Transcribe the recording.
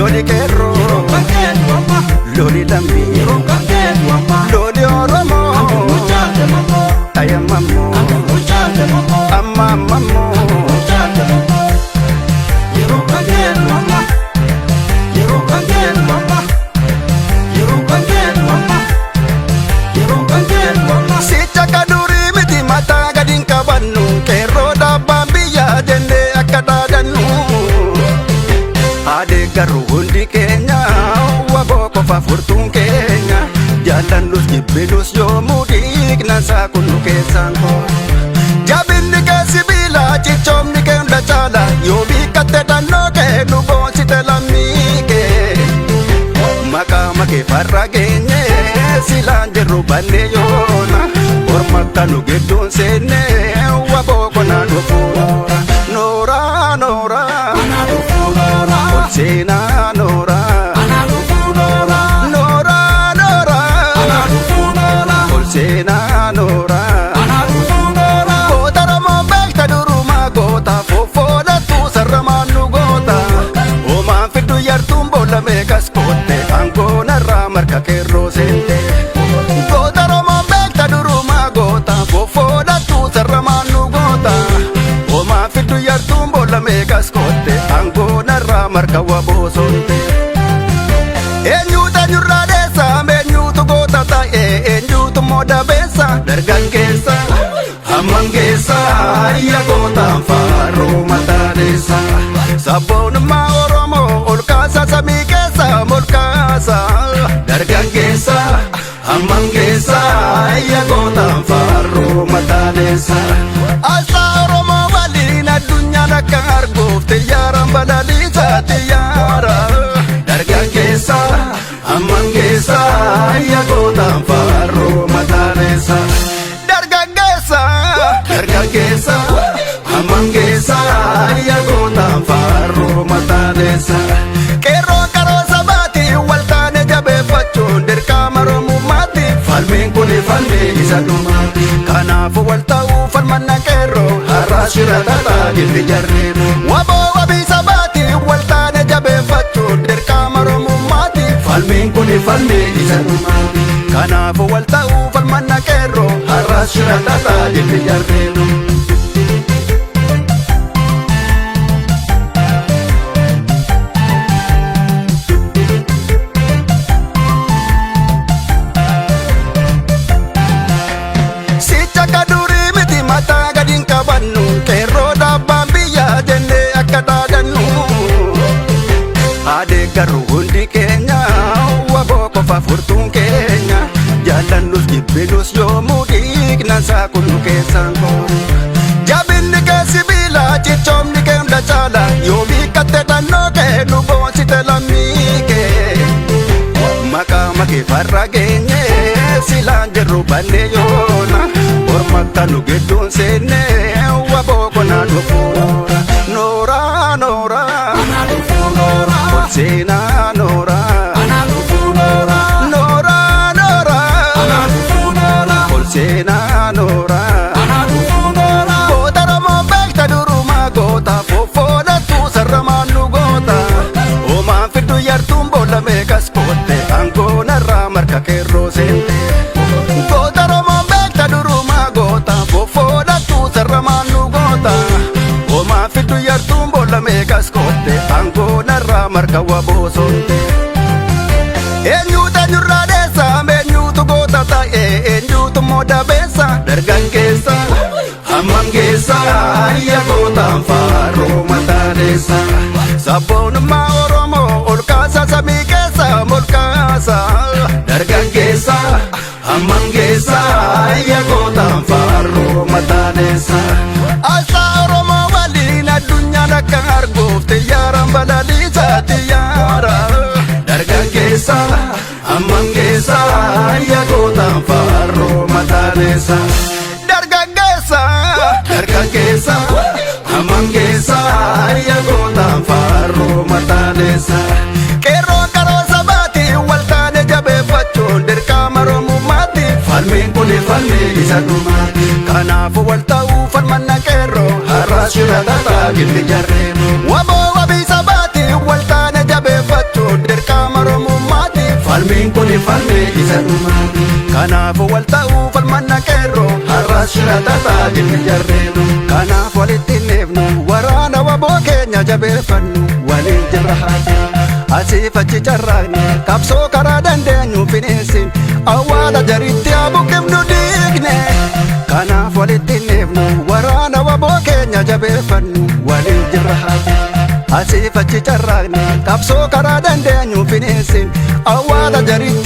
loli kero, loli lambi, loli oromo, ayamamo, amamamo. Sicha kaduri miti mata gadin kabanu kero dabam biya jende akadadanu. Ade garu hundi Kenya wabo kofa furtun Kenya jalan lus gibilus yo mudik nasa kunu kesanko. Jabin ni ke sibila chichom ni ke ndachala yo bikate dano ke nubo sitelamike. Maka make farragenye silanje rubane yona ormata no gedon sene wabo kona nufura nora nora sena nora nora nora sena nora kota ramo bekta duruma gota fofola tu sarramanu gota o man fitu yartumbo la mekas kote angona ramar ka kerro sente gota ramo bekta duruma gota fofola tu sarramanu gota o man fitu yartumbo la mekas kote angona ramar ka wabosonte enyuta nyuradesa menyutu gota ta enyutu moda besa dargangesa amangesa ya gota faro matadesa sabon ma oromo olkasa samikesa molkasa dargangesa amangesa ya gota faro matadesa asa oromo walina dunya nakar gofte yaram badalisa tiyara dargangesa amangesa ya gota faro matadesa dargangesa amangesa ya gota faro matadesa kero karo sabati waltane jabe fachon der kamaro mumati falmen kone falme isaduma kanafu waltau falmanna kero harashira tata gildi jarre wabo wabi sabati waltane jabe fachon der kamaro mumati falmen kone falme isaduma kanafu waltau falmanna kero harashira tata gildi jarre kaduri miti mata gadin kabanu kero dabam biya jende akadadanu. Ade garu hundi Kenya wabo kofa furtun Kenya jalan lus gibilus yo mudik nasa kunu kesanko. Jabin ni ke sibila chichom ni ke ndachala yo bikate dano ke nubo sitelamike. Maka make farragenye silanje rubane yona ormata no gedon sene wabo kona nufura nora nora sena nora nora nora sena nora gota ramo bekta duruma gota fofola tu sarramanu gota o man fitu yartumbo la mekas kote angona ramar ka kerro sente gota ramo bekta duruma gota fofola tu sarramanu gota o man fitu yartumbo la mekas kote angona ramar ka wabosonte enyuta nyuradesa menyutu gota ta enyutu moda besa dargangesa amangesa ya gota faro matadesa sabon ma oromo olkasa samikesa molkasa dargangesa amangesa ya gota faro matadesa asa oromo walina dunya nakar gofte yaram badalisa tiyara dargangesa amangesa ya gota faro matadesa dargangesa amangesa ya gota faro matadesa kero karo sabati waltane jabe fachon der kamaro mumati falmen kone falme isaduma kanafu waltau falmanna kero harashira tata gildi jarre wabo wabi sabati waltane jabe fachon dhumaa. Kanaafuu wal ta'uu falmanna qeerroo har'as shira tataa jirti jarreeru. Kanaaf walitti neefnu waraana waboo keenya jabeeffannu waliin jirra haati. Asiif achi carraaqne qabsoo karaa dandeenyu fineessin awwaala jaritti haa buqqifnu diigne. Kanaaf walitti neefnu waraana waboo keenya jabeeffannu waliin jirra haati. Asiif achi carraaqne qabsoo karaa dandeenyu fineessin awwaala jaritti